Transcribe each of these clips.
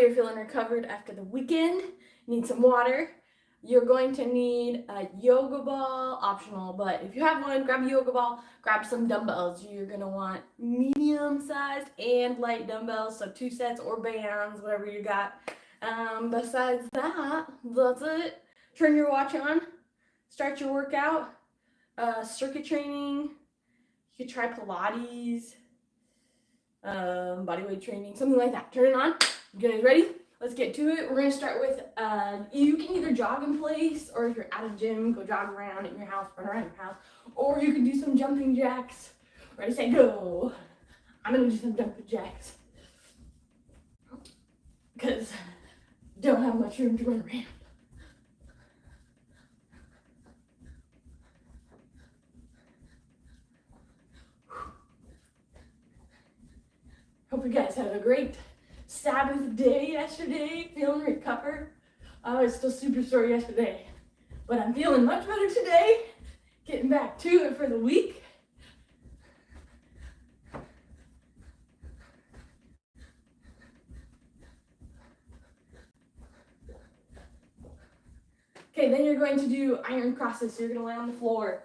You're feeling recovered after the weekend, you need some water. You're going to need a yoga ball, optional, but if you have one, grab a yoga ball, grab some dumbbells. You're gonna want medium-sized and light dumbbells, so 2 sets or bands, whatever you got. Besides that, that's it. Turn your watch on, start your workout, circuit training. You could try Pilates, body weight training, something like that. Turn it on. You guys ready? Let's get to it. We're going to start with, you can either jog in place, or if you're at a gym, go jog around in your house, run around your house, or you can do some jumping jacks. Ready, set, go. I'm going to do some jumping jacks because I don't have much room to run around. Hope you guys had a great Sabbath day yesterday, feeling recovered. I was still super sore yesterday, but I'm feeling much better today, getting back to it for the week. Okay, then you're going to do iron crosses. So you're going to lay on the floor.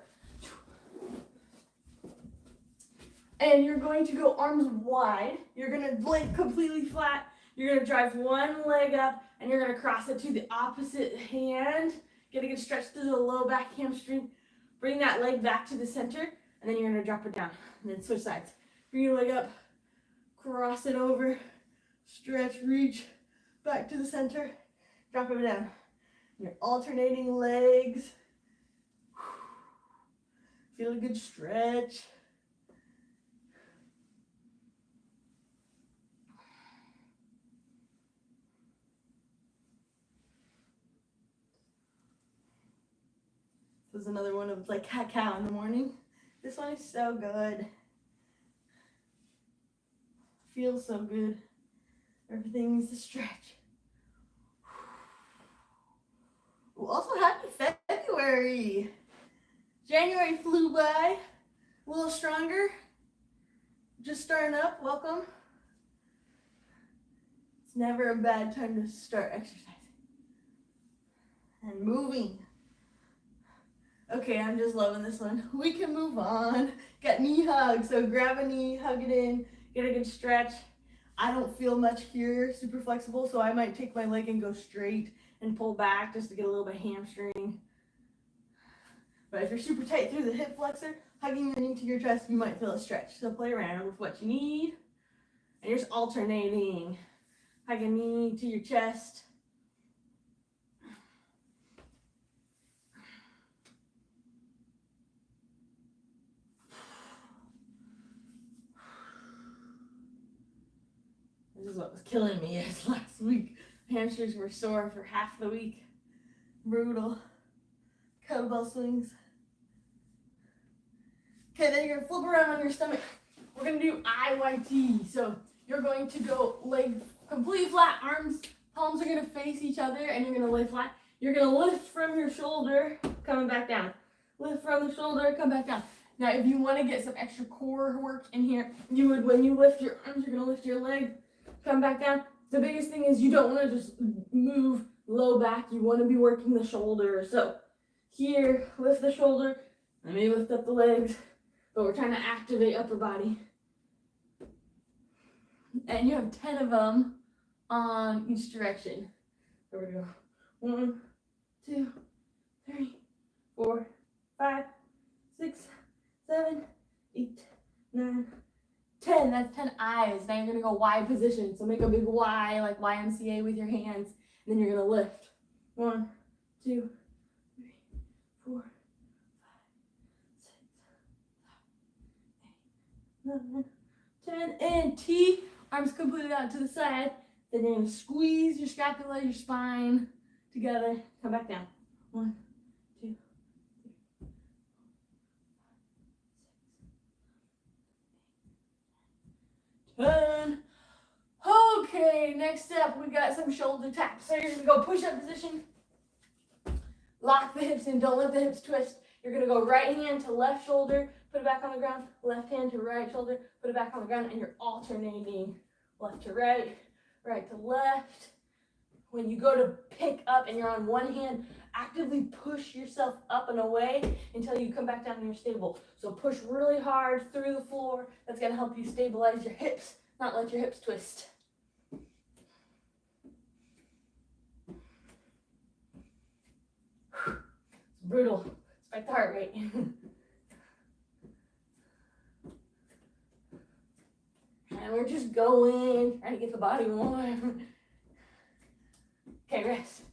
And you're going to go arms wide. You're going to lay completely flat. You're going to drive one leg up, and you're going to cross it to the opposite hand. Get a good stretch through the low back hamstring. Bring that leg back to the center, and then you're going to drop it down. And then switch sides. Bring your leg up, cross it over, stretch, reach, back to the center, drop it down. You're alternating legs. Feel a good stretch. This is another one of like cacao in the morning. This one is so good. Feels so good. Everything needs to stretch. Also, happy February. January flew by. A little stronger. Just starting up. Welcome. It's never a bad time to start exercising and moving. Okay, I'm just loving this one. We can move on. Got knee hugs. So grab a knee, hug it in, get a good stretch. I don't feel much here, super flexible, so I might take my leg and go straight and pull back just to get a little bit of hamstring. But if you're super tight through the hip flexor, hugging your knee to your chest, you might feel a stretch. So play around with what you need. And you're just alternating. Hug a knee to your chest. This is what was killing me last week. Hamstrings were sore for half the week. Brutal. Kettlebell swings. Okay, then you're going to flip around on your stomach. We're going to do IYT. So you're going to go leg completely flat, arms, palms are going to face each other, and you're going to lay flat. You're going to lift from your shoulder, coming back down. Lift from the shoulder, come back down. Now, if you want to get some extra core work in here, you would, when you lift your arms, you're going to lift your leg, come back down. The biggest thing is you don't want to just move low back. You want to be working the shoulder. So here, lift the shoulder, and maybe lift up the legs, but we're trying to activate upper body. And you have 10 of them on each direction. There we go. 1, 2, 3, 4, 5, 6, 7, 8, 9, 10. That's 10 eyes. Now you're going to go Y position. So make a big Y, like YMCA with your hands. And then you're going to lift. 1, 2, 3, 4, 5, 6, 7, 8, 9, 10. And T. Arms completely out to the side. Then you're going to squeeze your scapula, your spine together. Come back down. 1, 2, 3, 10. Okay, next up we got some shoulder taps. So you're going to go push-up position. Lock the hips in. Don't let the hips twist. You're going to go right hand to left shoulder, put it back on the ground. Left hand to right shoulder, put it back on the ground. And you're alternating left to right, right to left. When you go to pick up and you're on one hand, actively push yourself up and away until you come back down and you're stable. So push really hard through the floor. That's going to help you stabilize your hips, not let your hips twist. It's brutal. Spike the heart rate. And we're just going, trying to get the body warm. Okay, rest.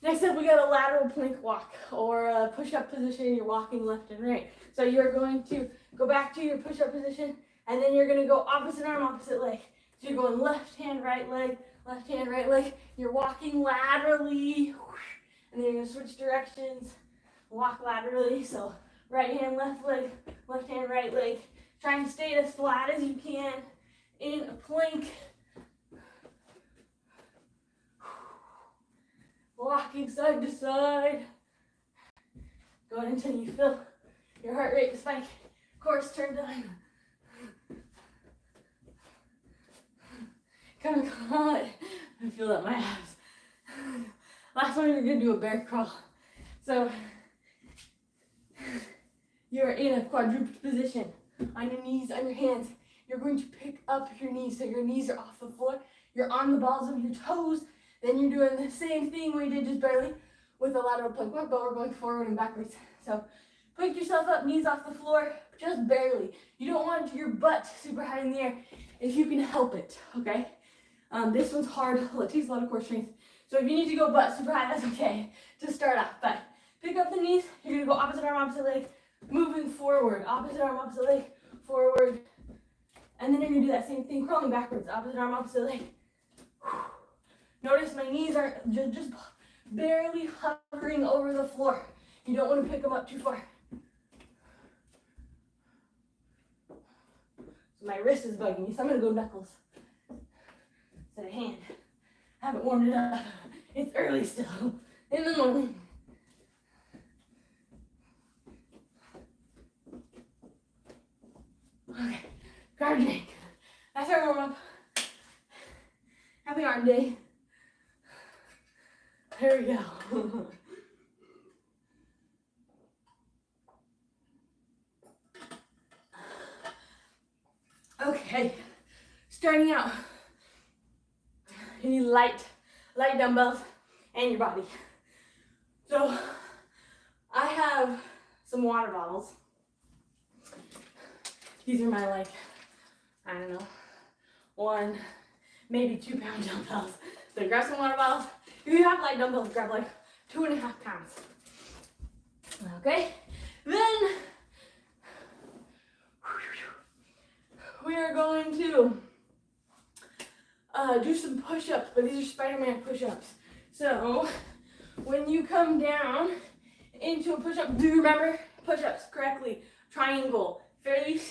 Next up, we got a lateral plank walk, or a push-up position. You're walking left and right. So you're going to go back to your push-up position, and then you're going to go opposite arm, opposite leg. So you're going left hand, right leg, left hand, right leg. You're walking laterally, and then you're going to switch directions, walk laterally. So right hand, left leg, left hand, right leg. Try and stay as flat as you can in a plank. Walking side to side. Going until you feel your heart rate spike. Course turned on. Come on. I feel that in my abs. Last one, you're going to do a bear crawl. So you're in a quadruped position. On your knees, on your hands. You're going to pick up your knees so your knees are off the floor. You're on the balls of your toes. Then you're doing the same thing we did just barely with a lateral plank walk, but we're going forward and backwards. So pick yourself up, knees off the floor, just barely. You don't want your butt super high in the air if you can help it, okay? This one's hard. It takes a lot of core strength. So if you need to go butt super high, that's okay to start off. But pick up the knees. You're going to go opposite arm, opposite leg, moving forward. Opposite arm, opposite leg, forward. And then you're going to do that same thing, crawling backwards. Opposite arm, opposite leg. Notice my knees are just barely hovering over the floor. You don't want to pick them up too far. So my wrist is bugging me, so I'm going to go knuckles instead of hand. Haven't warmed it up. It's early still in the morning. Okay, guard jank. That's our warm up. Happy arm day. There we go. Okay, starting out, you need light dumbbells and your body. So I have some water bottles. These are my, like, I don't know, 1, maybe 2 pound dumbbells. So grab some water bottles. If you have light dumbbells, grab like 2.5 pounds. Okay, then we are going to do some push-ups, but these are Spiderman push-ups. So when you come down into a push-up, do you remember push-ups correctly? Triangle, fairly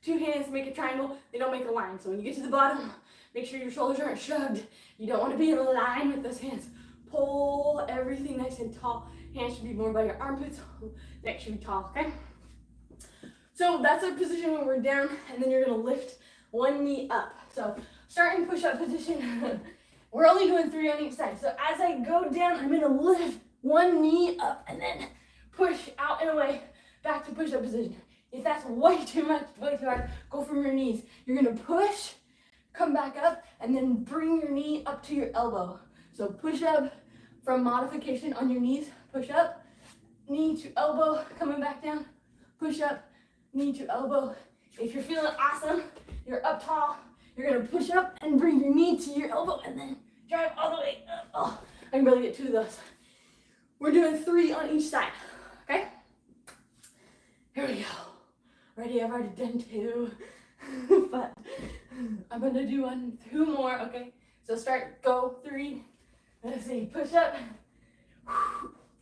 2 hands make a triangle, they don't make a line. So when you get to the bottom, make sure your shoulders aren't shrugged. You don't want to be in a line with those hands. Pull everything nice and tall. Hands should be more by your armpits. Neck should be tall, okay? So that's our position when we're down, and then you're gonna lift one knee up. So starting push-up position. We're only doing 3 on each side. So as I go down, I'm gonna lift one knee up and then push out and away back to push-up position. If that's way too much, way too hard, go from your knees. You're gonna push, come back up, and then bring your knee up to your elbow. So push up from modification on your knees, push up, knee to elbow, coming back down, push up, knee to elbow. If you're feeling awesome, you're up tall, you're gonna push up and bring your knee to your elbow and then drive all the way up. Oh, I can barely get 2 of those. We're doing 3 on each side, okay? Here we go. Ready, I've already done 2, but I'm gonna do 2 more, okay? So start, go, 3, let's see, push up,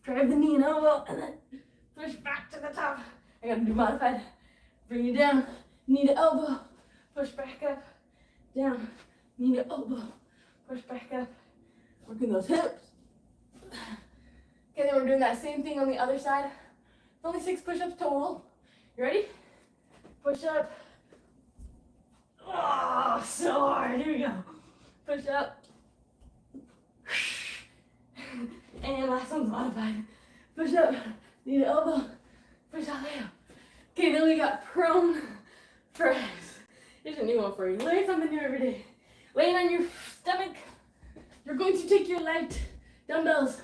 drive the knee and elbow, and then push back to the top. I gotta do modified. Bring it down, knee to elbow, push back up, down, knee to elbow, push back up, working those hips. Okay, then we're doing that same thing on the other side. It's only 6 push-ups total. You ready? Push up. Oh, so hard. Here we go. push up. And last one's modified. Push up, knee to elbow, push all the way up. Okay, then we got prone press. Here's a new one for you. Learn something new every day. Laying on your stomach, you're going to take your light dumbbells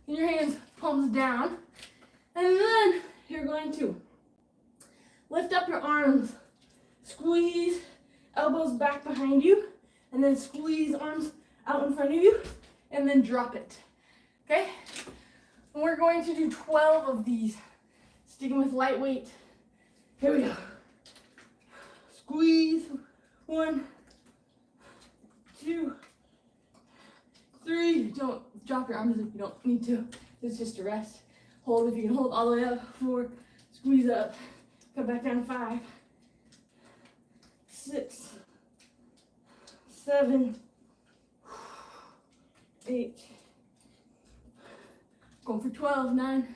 in your hands, palms down, and then you're going to lift up your arms, squeeze elbows back behind you, and then squeeze arms out in front of you, and then drop it. Okay? And we're going to do 12 of these, sticking with light weight. Here we go. Squeeze. 1, 2, 3. Don't drop your arms if you don't need to. It's just a rest. Hold if you can hold all the way up. 4. Squeeze up. Come back down. 5, 6, 7, 8. Going for 12. 9,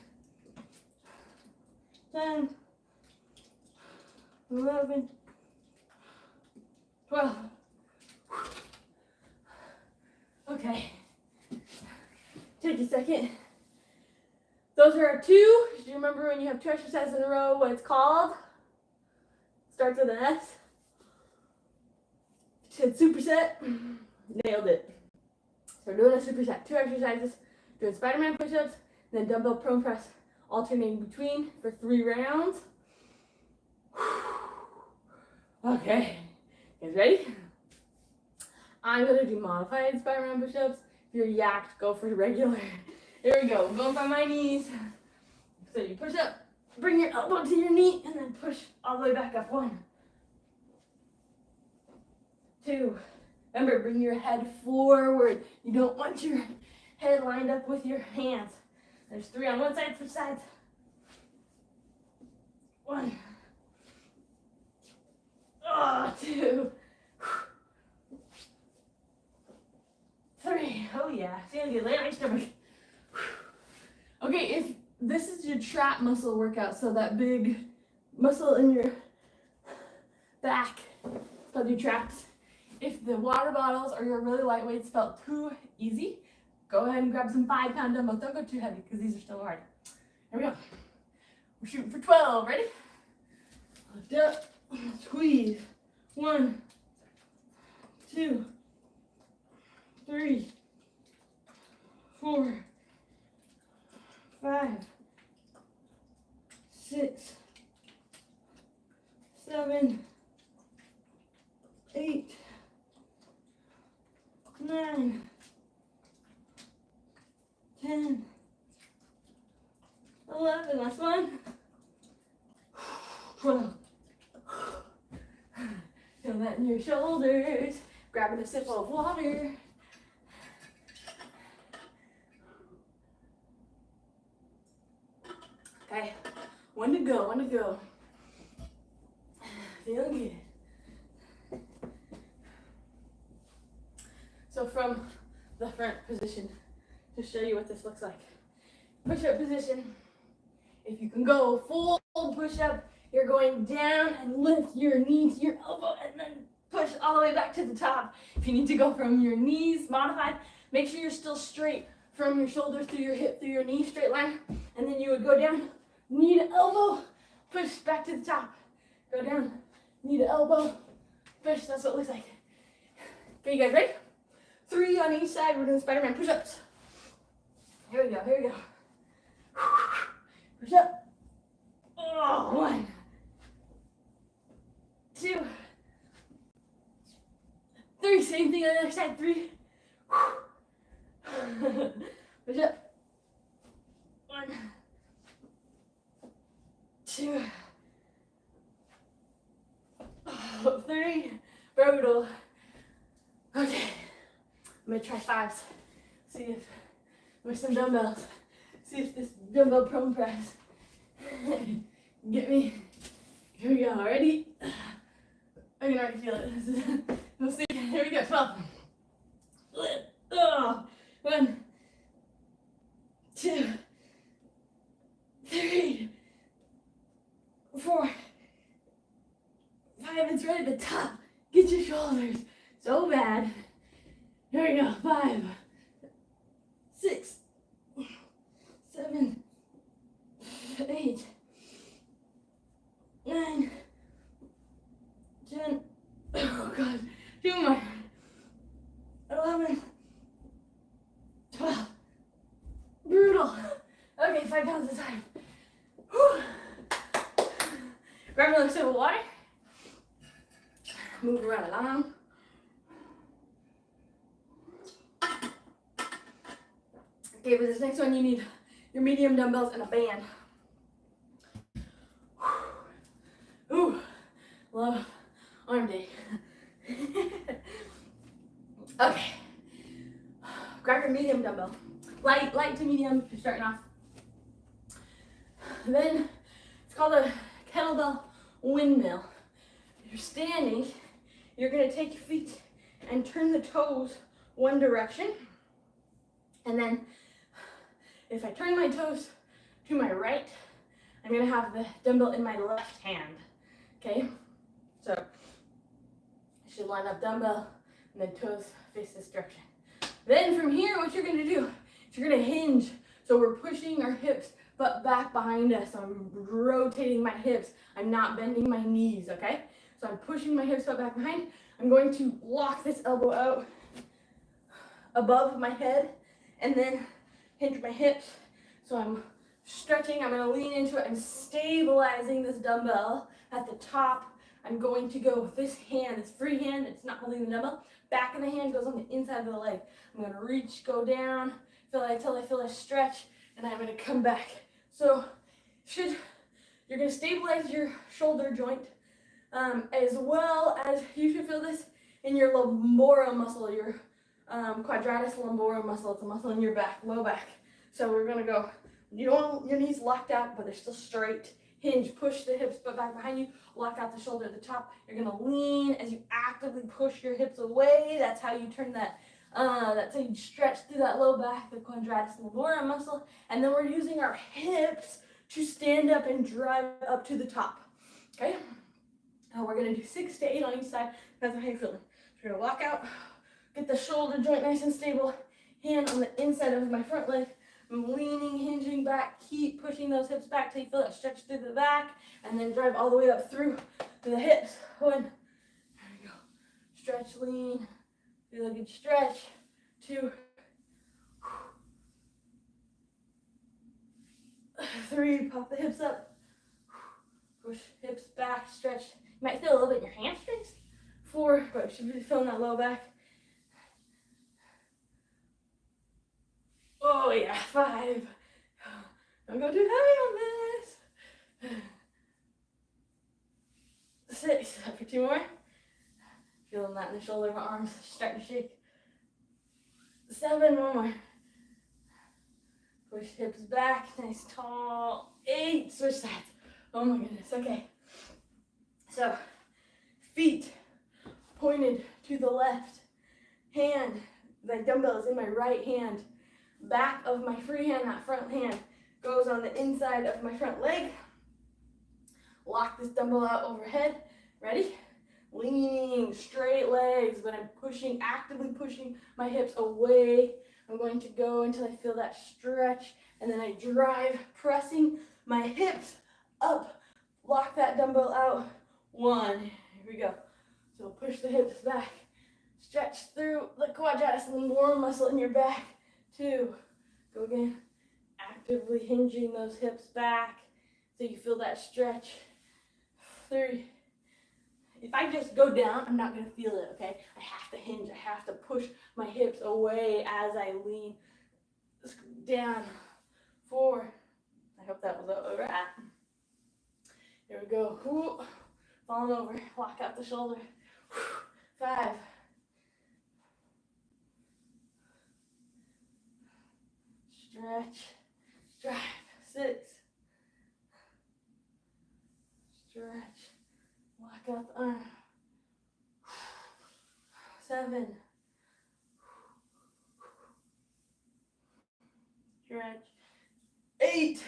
10, 11, 12. Okay. Take a second. Those are our 2. Do you remember when you have 2 exercises in a row what it's called? Starts with an S. Said superset. Nailed it. So we're doing a superset. 2 exercises. Doing Spiderman push-ups, then dumbbell prone press, alternating between for 3 rounds. Okay. You guys ready? I'm gonna do modified Spiderman push-ups. If you're yacked, go for regular. Here we go. Going by my knees. So you push up, bring your elbow to your knee, and then push all the way back up. 1, 2. Remember, bring your head forward. You don't want your head lined up with your hands. There's 3 on one side, switch sides. 1. 2. 3. Oh yeah, feeling good. Lay on your stomach. Okay, if this is your trap muscle workout, so that big muscle in your back, it's called your traps. If the water bottles or your really light weights felt too easy, go ahead and grab some 5-pound dumbbells. Don't go too heavy because these are still hard. Here we go. We're shooting for 12. Ready? Lift up, squeeze. 1, 2, 3, 4, 5, 6, 7, 8, 9, 10, 11, last one. 12. Feel that in your shoulders. Grabbing a sip of water. Okay, 1 to go, 1 to go. Feeling good. So from the front position, to show you what this looks like. Push-up position. If you can go full push-up, you're going down and lift your knee to your elbow and then push all the way back to the top. If you need to go from your knees, modified, make sure you're still straight from your shoulders through your hip, through your knee, straight line. And then you would go down, knee to elbow, push back to the top. Go down, knee to elbow, push. That's what it looks like. Okay, you guys ready? 3 on each side. We're doing Spiderman push-ups. Here we go, here we go. Push up. 1, 2, 3. Same thing on the other side. 3. Push up. 1, 2, 3. Brutal. Okay. I'm gonna try 5s. See if with some dumbbells. See if this dumbbell prone press get me. Here we go. Ready? I can already feel it. We'll see. Here we go. 12. 1, 2, 3, 4, 5. It's right at the top. Get your shoulders. So bad. There we go. 5, 6, 7, 8, 9, 10. Oh God. 2 more. 11, 12. Brutal. Okay, 5 pounds at a time. Whew. Grab another sip of water. Move around along. Okay, for this next one, you need your medium dumbbells and a band. Ooh, love arm day. Okay, grab your medium dumbbell. Light to medium if you're starting off. Then it's called a kettlebell windmill. If you're standing, you're gonna take your feet and turn the toes one direction. And then if I turn my toes to my right, I'm gonna have the dumbbell in my left hand, okay? So I should line up dumbbell and then toes face this direction. Then from here, what you're gonna do is you're gonna hinge. So we're pushing our hips but back behind us. So I'm rotating my hips. I'm not bending my knees, okay? So I'm pushing my hips but back behind. I'm going to lock this elbow out above my head and then hinge my hips. So I'm stretching, I'm gonna lean into it. I'm stabilizing this dumbbell at the top. I'm going to go with this hand, this free hand, it's not holding the dumbbell. Back of the hand goes on the inside of the leg. I'm gonna reach, go down, feel it until I feel a stretch, and I'm gonna come back. So you're gonna stabilize your shoulder joint, as well as you should feel this in your lumborum muscle, your quadratus lumborum muscle. It's a muscle in your back, low back. So we're gonna go, you don't want your knees locked out, but they're still straight. Hinge, push the hips but back behind you, lock out the shoulder at the top. You're gonna lean as you actively push your hips away. That's how you turn that, that's how you stretch through that low back, the quadratus lumborum muscle. And then we're using our hips to stand up and drive up to the top, okay? Now we're gonna do 6 to 8 on each side. That's how you're feeling. So you're gonna lock out, get the shoulder joint nice and stable, hand on the inside of my front leg. I'm leaning, hinging back, keep pushing those hips back till you feel that stretch through the back, and then drive all the way up through to the hips. 1, there we go. Stretch, lean, feel a good stretch. 2, 3, pop the hips up. Push hips back, stretch. You might feel a little bit in your hamstrings. 4, but you should be feeling that low back. Oh yeah, 5. Don't go too heavy on this. 6, for 2 more. Feeling that in the shoulder, my arms starting to shake. 7, 1 more. Push hips back, nice tall. 8, switch sides. Oh my goodness, okay. So, feet pointed to the left. Hand, the dumbbell is in my right hand. Back of my free hand, that front hand, goes on the inside of my front leg. Lock this dumbbell out overhead. Ready? Leaning, straight legs, but I'm pushing, actively pushing my hips away. I'm going to go until I feel that stretch, and then I drive, pressing my hips up. Lock that dumbbell out. 1, here we go. So push the hips back. Stretch through the quadratus lumborum muscle in your back. 2, go again, actively hinging those hips back so you feel that stretch. 3, if I just go down, I'm not going to feel it, okay? I have to hinge, I have to push my hips away as I lean down. 4, I hope that was a wrap. Here we go. Ooh, falling over, lock out the shoulder. 5, stretch, drive. 6, stretch, lock out the arm. 7, stretch. 8,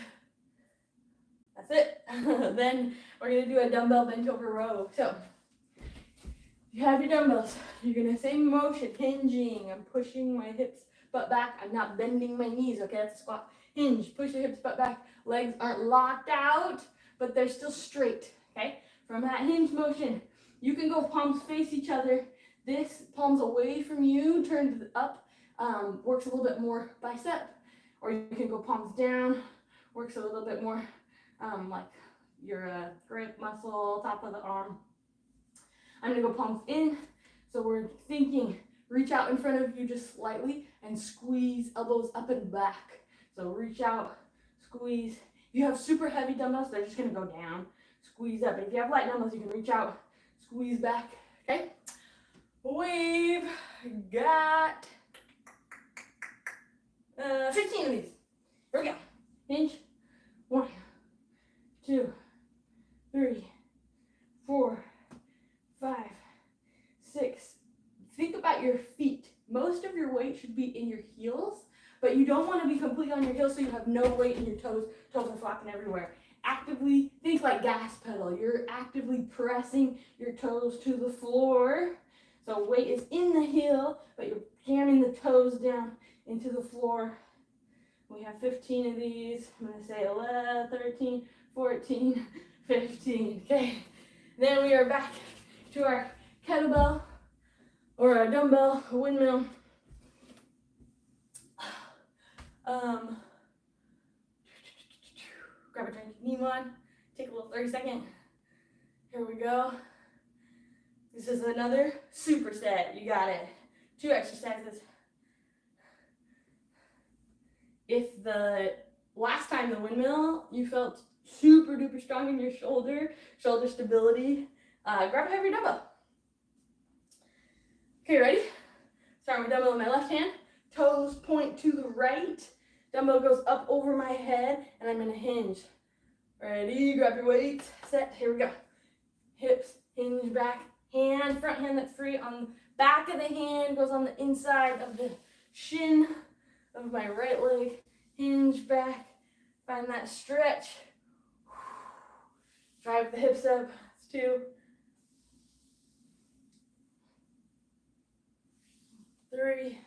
that's it. Then we're gonna do a dumbbell bent over row. So You have your dumbbells. You're gonna same motion, hinging. I'm pushing my hips, butt back. I'm not bending my knees. Okay, that's a squat. Hinge, push your hips, butt back. Legs aren't locked out, but they're still straight. Okay, from that hinge motion, you can go palms face each other. This palms away from you, turned up, works a little bit more bicep, or you can go palms down, works a little bit more like your grip muscle, top of the arm. I'm gonna go palms in, so we're thinking reach out in front of you just slightly and squeeze elbows up and back. So reach out, squeeze. If you have super heavy dumbbells, they're just gonna go down, squeeze up. But if you have light dumbbells, you can reach out, squeeze back, okay? We've got 15 of these. Here we go. Hinge. 1, 2, 3, 4, 5, 6. Think about your feet. Most of your weight should be in your heels, but you don't want to be completely on your heels so you have no weight in your toes. Toes are flopping everywhere. Actively, think like gas pedal. You're actively pressing your toes to the floor. So weight is in the heel, but you're jamming the toes down into the floor. We have 15 of these. I'm going to say 11, 13, 14, 15. Okay. Then we are back to our kettlebell or our dumbbell, a windmill. Grab a drink if you need one. Take a little 30-second. Here we go. This is another superset. You got it. 2 exercises. If the last time the windmill you felt super duper strong in your shoulder stability, grab a heavy dumbbell. Okay, ready? Start with dumbbell in my left hand. Toes point to the right. Dumbbell goes up over my head, and I'm gonna hinge. Ready? Grab your weight. Set. Here we go. Hips hinge back. Hand, front hand that's free on the back of the hand goes on the inside of the shin of my right leg. Hinge back. Find that stretch. Drive the hips up. That's 2. 3.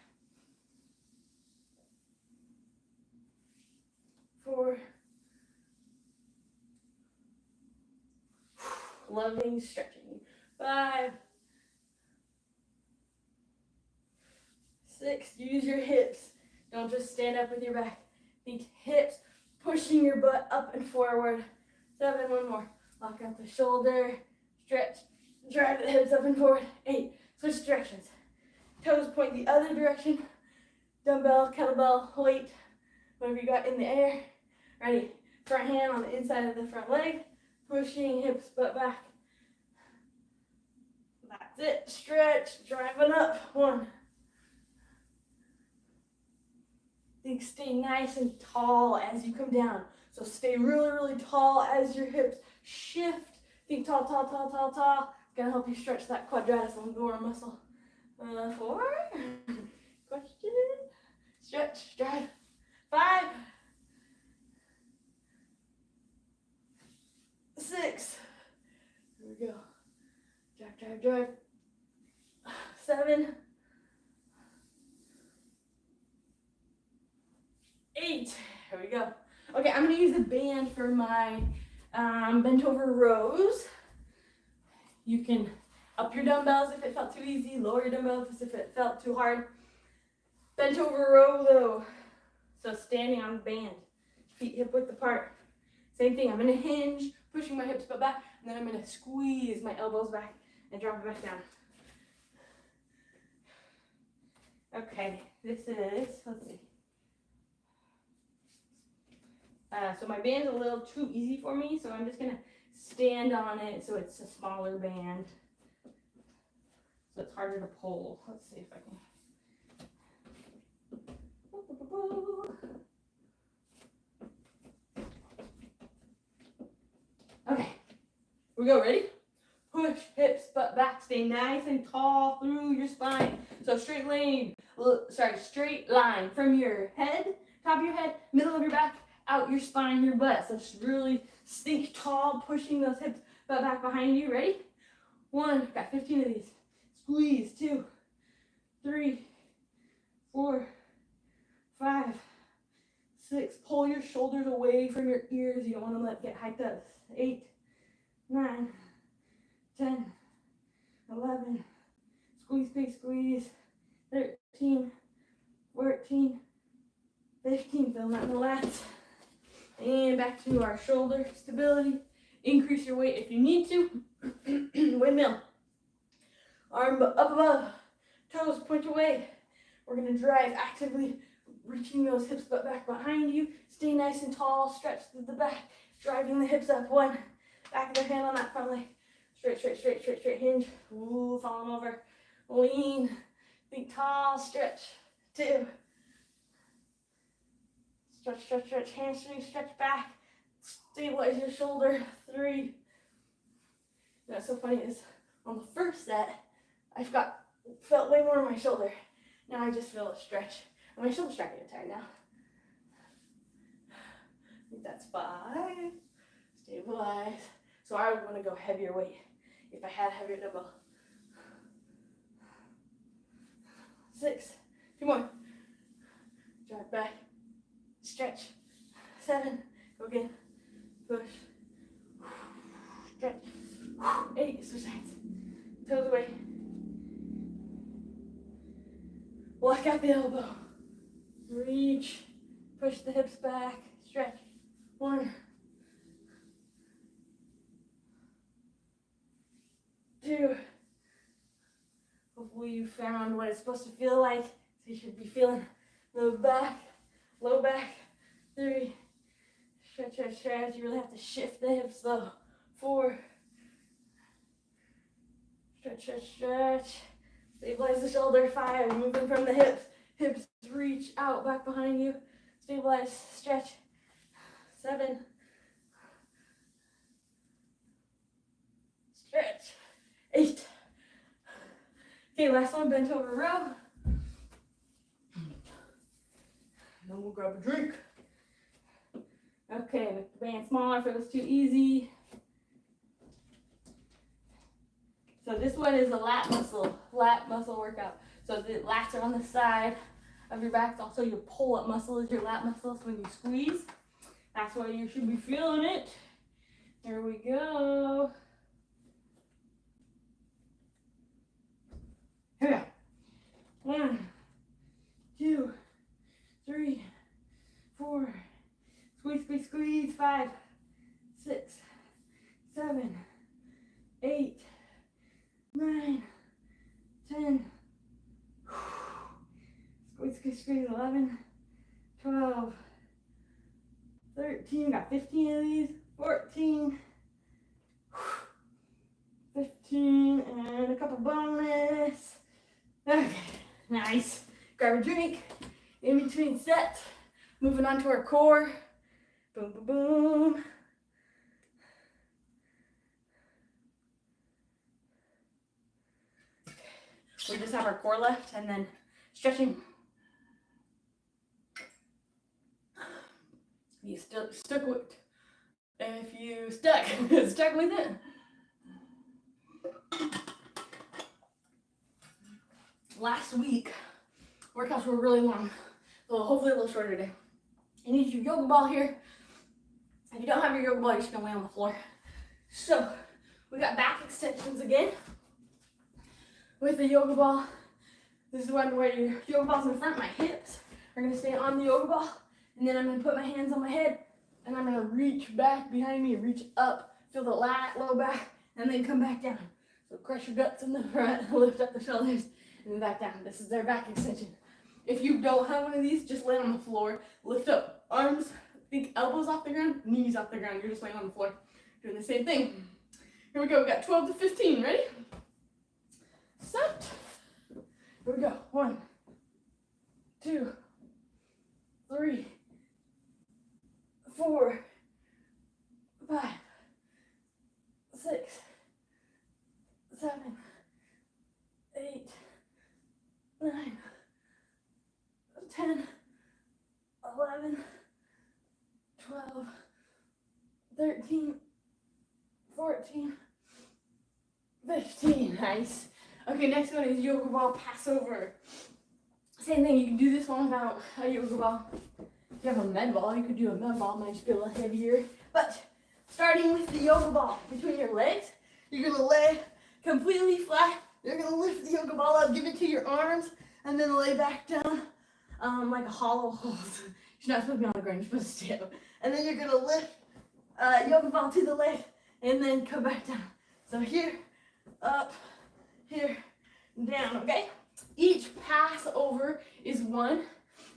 4. Loving stretching. 5. 6. Use your hips. Don't just stand up with your back. Think hips, pushing your butt up and forward. 7. 1 more. Lock out the shoulder. Stretch. Drive the hips up and forward. 8. Switch directions. Toes point the other direction. Dumbbell, kettlebell, weight, whatever you got in the air. Ready? Front hand on the inside of the front leg. Pushing hips, butt back. That's it. Stretch. Driving up. 1. Think stay nice and tall as you come down. So stay really, really tall as your hips shift. Think tall, tall, tall, tall, tall. It's gonna help you stretch that quadratus lumborum muscle. 4. Question. Stretch. Drive. 5. 6. Here we go. Drive, drive, drive. 7. 8. Here we go. Okay, I'm going to use the band for my bent over rows. You can up your dumbbells if it felt too easy, lower your dumbbells if it felt too hard. Bent over row though. So standing on the band, feet hip width apart. Same thing, I'm going to hinge, pushing my hips butt back, and then I'm going to squeeze my elbows back and drop it back down. Okay, this is, let's see. So my band's a little too easy for me, so I'm just going to stand on it so it's a smaller band. So it's harder to pull. Let's see if I can. Okay, here we go, ready? Push, hips, butt back, stay nice and tall through your spine. So straight line from your head, top of your head, middle of your back, out your spine, your butt. So just really think tall, pushing those hips, butt back behind you. Ready? 1, got 15 of these. Squeeze. 2, 3, 4, 5, 6. Pull your shoulders away from your ears. You don't want to let it get hiked up. 8, 9, 10, 11. Squeeze, squeeze, squeeze. 13, 14, 15. Feel that in the lats. And back to our shoulder stability. Increase your weight if you need to. Windmill. Arm up above. Toes point away. We're going to drive actively, reaching those hips back behind you. Stay nice and tall. Stretch through the back. Driving the hips up. 1. Back of the hand on that front leg. Straight, straight, straight, straight, straight. Hinge. Ooh, falling over. Lean. Think tall. Stretch. 2. Stretch, stretch, stretch. Hamstring. Stretch back. Stabilize your shoulder. 3. What's so funny is on the first set, I felt way more in my shoulder. Now I just feel a stretch. And my shoulder's starting to get tired now. I think that's 5. Stabilize. So I would want to go heavier weight if I had a heavier dumbbell. 6. 2 more. Drive back. Stretch. 7. Go again. Push. Stretch. 8. Switch sides. Toes away. Block out the elbow. Reach. Push the hips back. Stretch. 1. 2. Hopefully you found what it's supposed to feel like. So you should be feeling low back. 3. Stretch, stretch, stretch. You really have to shift the hips though. 4. Stretch, stretch, stretch. Stabilize the shoulder. 5. Moving from the hips. Hips reach out back behind you. Stabilize. Stretch. 7. Stretch. 8. Okay, last one. Bent over row. And then we'll grab a drink. Okay, make the band smaller if it was too easy. So this one is a lat muscle workout. So the lats are on the side of your back. Also your pull-up muscle is your lat muscle. So when you squeeze, that's why you should be feeling it. Here we go. Here we go. 1, 2, 3, 4. Squeeze, squeeze, squeeze. 5, 6, 7, 8, 9, 10. Squeeze, squeeze, squeeze. 11, 12, 13. Got 15 of these. 14, 15, and a couple bonus. Okay, nice. Grab a drink in between sets. Moving on to our core. Boom, boom, boom. We just have our core left and then stretching. You stuck with, if you stuck with it. Last week, workouts were really long, so hopefully a little shorter today. You need your yoga ball here. If you don't have your yoga ball, you're just gonna lay on the floor. So we got back extensions again with the yoga ball. This is one where your yoga ball's in front. My hips are gonna stay on the yoga ball, and then I'm gonna put my hands on my head, and I'm gonna reach back behind me, reach up, feel the lat, low back, and then come back down. So crush your guts in the front, lift up the shoulders, and then back down. This is their back extension. If you don't have one of these, just lay on the floor, lift up arms, think elbows off the ground, knees off the ground. You're just laying on the floor, doing the same thing. Here we go. We got 12 to 15. Ready? Set. Here we go. 1, 2, 3, 4, 5, 6, 7, 8, 9, 10, 11, 12, 13, 14, 15. Nice. Okay, next one is yoga ball passover. Same thing, you can do this one without a yoga ball. If you have a med ball, you could do a med ball, might just be a little heavier. But starting with the yoga ball between your legs, you're gonna lay completely flat. You're gonna lift the yoga ball up, give it to your arms, and then lay back down like a hollow hold. You're not supposed to be on the ground, you're supposed to stay up. And then you're gonna lift yoga ball to the leg, and then come back down. So here, up, here, down, okay? Each pass over is 1,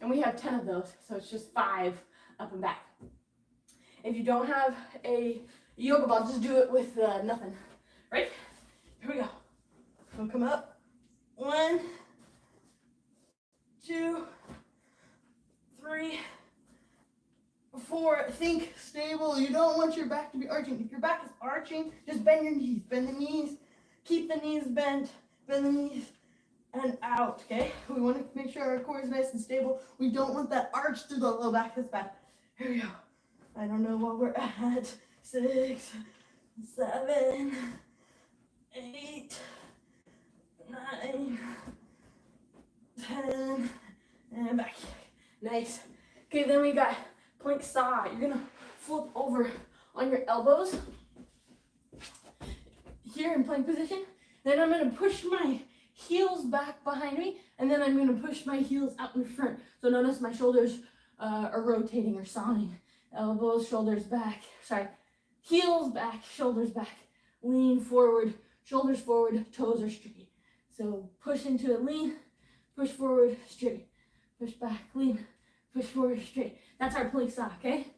and we have 10 of those, so it's just 5 up and back. If you don't have a yoga ball, just do it with nothing. Right? Here we go. We'll come up. 1, 2, 3, 4. Think stable. You don't want your back to be arching. If your back is arching, just bend your knees. Bend the knees. Keep the knees bent. Bend the knees and out, okay? We want to make sure our core is nice and stable. We don't want that arch through the low back. That's bad. Here we go. I don't know what we're at. 6, 7, 8, 9, 10, and back. Nice. Okay, then we got plank saw. You're gonna flip over on your elbows here in plank position. Then I'm gonna push my heels back behind me, and then I'm gonna push my heels out in front. So notice my shoulders are rotating or sawing. Elbows, shoulders back. Sorry, heels back, shoulders back. Lean forward, shoulders forward, toes are straight. So push into it, lean, push forward, straight. Push back, lean, push forward, straight. That's our plank saw, okay?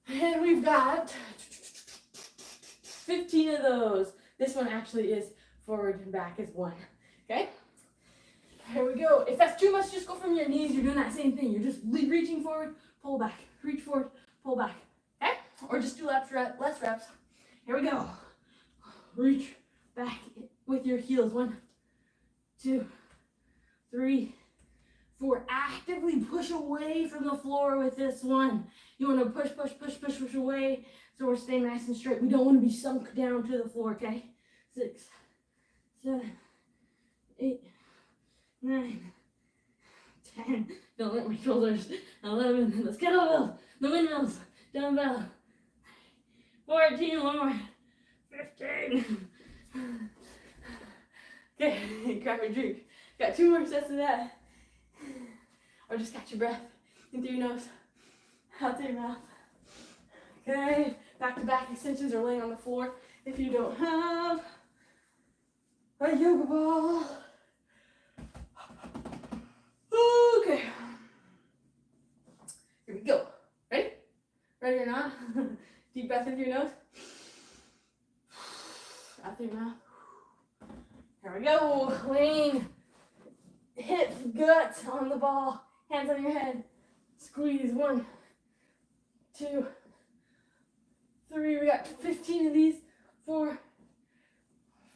And we've got 15 of those. This one actually is forward and back is 1, okay? Here we go. If that's too much, just go from your knees. You're doing that same thing. You're just reaching forward, pull back. Reach forward, pull back, okay? Or just do less reps. Here we go. Reach back with your heels. 1, 2, 3, 4. Actively push away from the floor with this one. You want to push away so we're staying nice and straight. We don't want to be sunk down to the floor, okay? 6, 7, 8, 9, 10. Don't let my shoulders. 11. Let's get over the windmills. Dumbbell. 14. One more. 15. Okay, grab a drink. Got 2 more sets of that. Or just catch your breath in through your nose, out through your mouth. Okay, back to back extensions or laying on the floor if you don't have a yoga ball. Okay, here we go. Ready? Ready or not? Deep breath in through your nose, out through your mouth. Here we go. Lean, hips, guts on the ball, hands on your head. Squeeze. 1, 2, 3. We got 15 of these. 4,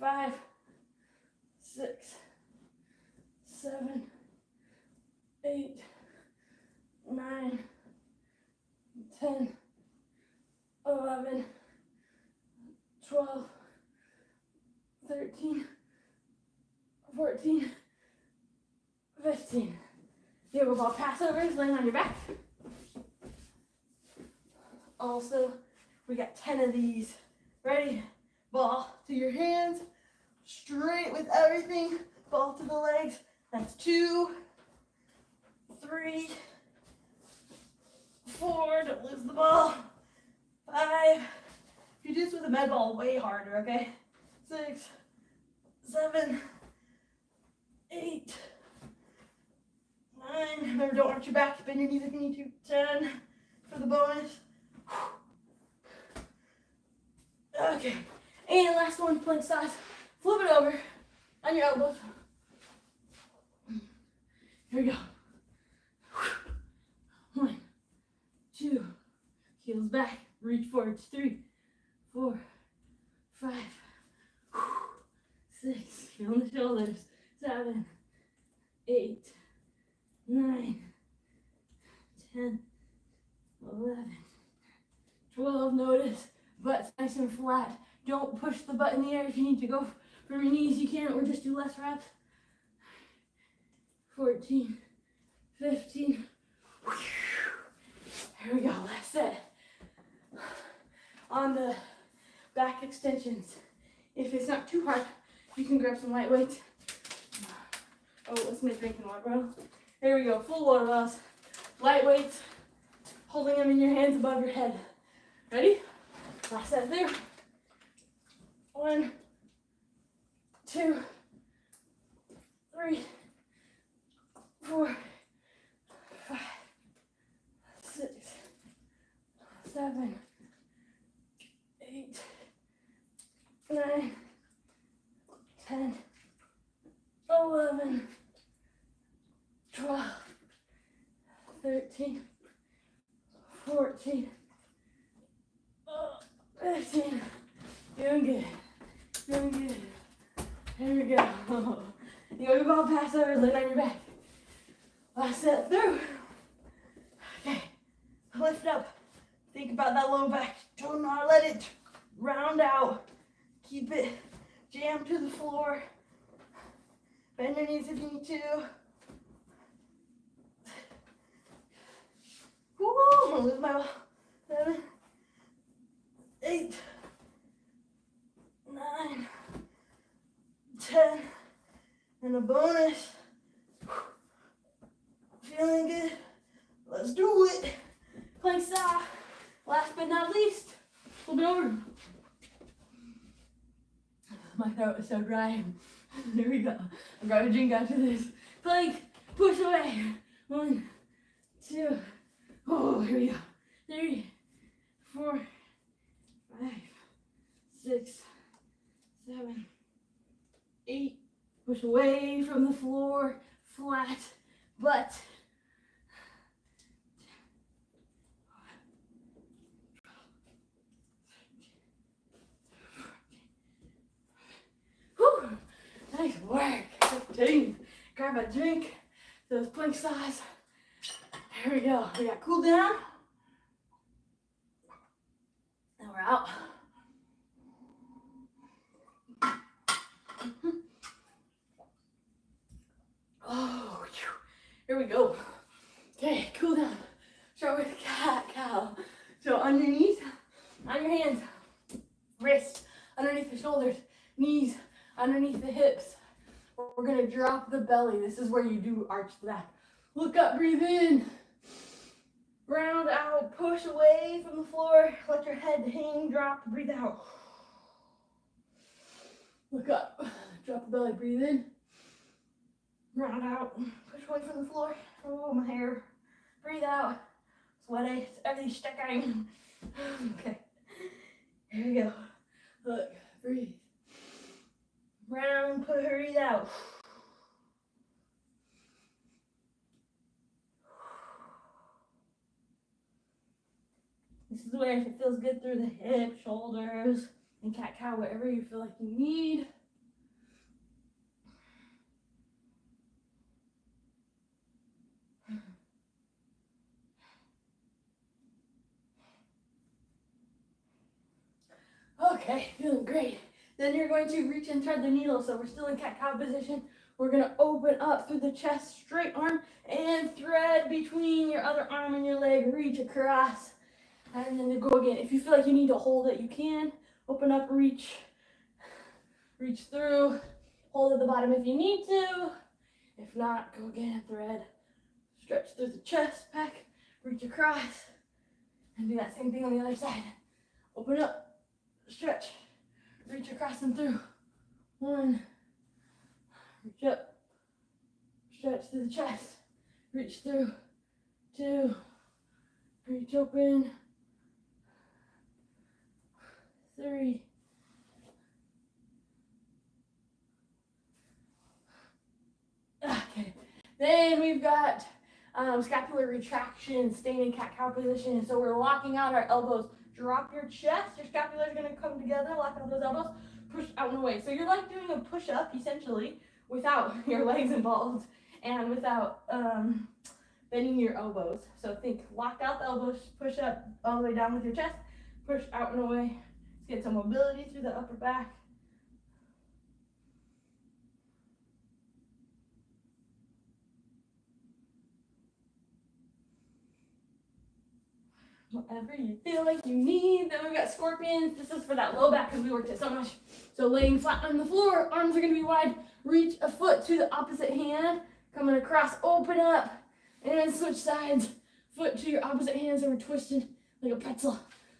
5, 6, 7, 8, 9, 10, 11, 12, 13, 14, 15. Yoga ball passovers, laying on your back. Also, we got 10 of these. Ready? Ball to your hands, straight with everything. Ball to the legs. That's 2, 3, 4. Don't lose the ball. 5. If you do this with a med ball, way harder, okay? 6, 7, 8, 9. Remember, don't arch your back. Bend your knees if you need to. 10 for the bonus. Okay. And last one, plank size. Flip it over on your elbows. Here we go. 1, 2. Heels back. Reach forward. 3, 4, 5, 6. Feel the shoulders. 7, 8, 9, 10, 11, 12. Notice butt's nice and flat. Don't push the butt in the air if you need to go From your knees you can, or just do less reps. 14, 15. Here we go, last set. On the back extensions, if it's not too hard, you can grab some light weights. Oh, let's make drinking water, bro. Here we go, full water bottles. Light weights, holding them in your hands above your head. Ready? Last set through. 1, 2, 3, 4, 5, 6, 7, 8, 9, 10, 11, 12, 13, 14, 15. Doing good. Doing good. Here we go. Yoga ball pass over, land on your back. Last set through. Okay. Lift up. Think about that low back. Do not let it round out. Keep it jammed to the floor. Bend your knees if you need to. Woo! I'm gonna lose my ball. 7, 8, 9, 10, and a bonus. Feeling good? Let's do it. Plank style. Last but not least, flip it over. My throat is so dry. Here we go. I'll grab a drink after this. Plank, push away. 1, 2. Oh, here we go. 3, 4, 5, 6, 7, 8. Push away from the floor, flat butt. 10, 11, 12, 13, 14. Whew, nice work. 15. Grab a drink. Those plank size. Here we go. We got cool down. And we're out. Oh, here we go. Okay, cool down. Start with cat cow. So on your knees, on your hands, wrists underneath the shoulders, knees underneath the hips. We're gonna drop the belly. This is where you do arch the back. Look up, breathe in. Round out, push away from the floor. Let your head hang, drop, breathe out. Look up, drop the belly, breathe in. Round out, push away from the floor. Oh, my hair. Breathe out. Sweaty, everything's sticking. Okay, here we go. Look, breathe. Round, breathe out. This is where it feels good through the hips, shoulders, and cat-cow, wherever you feel like you need. Okay, feeling great. Then you're going to reach and thread the needle. So we're still in cat-cow position. We're going to open up through the chest, straight arm, and thread between your other arm and your leg. Reach across, and then go again. If you feel like you need to hold it, you can. Open up, reach through. Hold at the bottom if you need to. If not, go again, thread. Stretch through the chest, back, reach across, and do that same thing on the other side. Open up, stretch, reach across and through. 1, reach up, stretch through the chest, reach through. 2, reach open. 3, okay. Then we've got scapular retraction, staying in cat-cow position. So we're locking out our elbows. Drop your chest. Your scapula is going to come together. Lock out those elbows. Push out and away. So you're like doing a push-up, essentially, without your legs involved and without bending your elbows. So think, lock out the elbows, push up all the way down with your chest, push out and away. Let's get some mobility through the upper back. Whatever you feel like you need. Then we've got scorpions. This is for that low back because we worked it so much. So laying flat on the floor, arms are going to be wide. Reach a foot to the opposite hand. Coming across, open up, and then switch sides. Foot to your opposite hand, so we're twisted like a pretzel.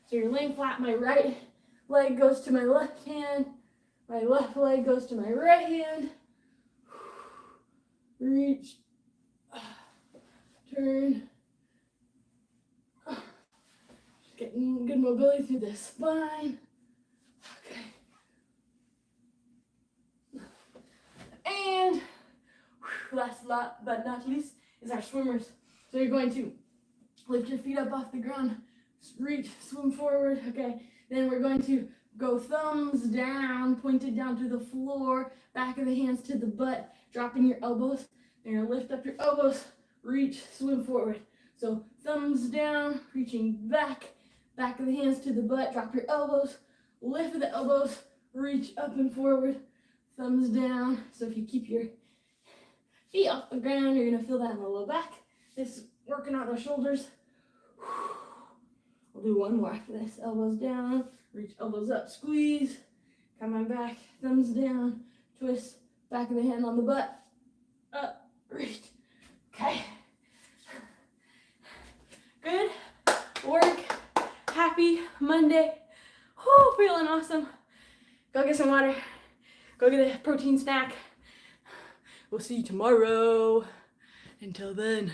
So you're laying flat. My right leg goes to my left hand. My left leg goes to my right hand. Reach. Turn. Getting good mobility through the spine. Okay. And last but not least is our swimmers. So you're going to lift your feet up off the ground, reach, swim forward. Okay. Then we're going to go thumbs down, pointed down to the floor, back of the hands to the butt, dropping your elbows. You're going to lift up your elbows, reach, swim forward. So thumbs down, reaching back, back of the hands to the butt, drop your elbows, lift the elbows, reach up and forward, thumbs down. So if you keep your feet off the ground, you're going to feel that in the low back. This is working out those shoulders. We'll do one more after this. Elbows down, reach elbows up, squeeze, come on back, thumbs down, twist, back of the hand on the butt, up, reach. Okay. Good work. Happy Monday. Whoo, feeling awesome. Go get some water. Go get a protein snack. We'll see you tomorrow. Until then.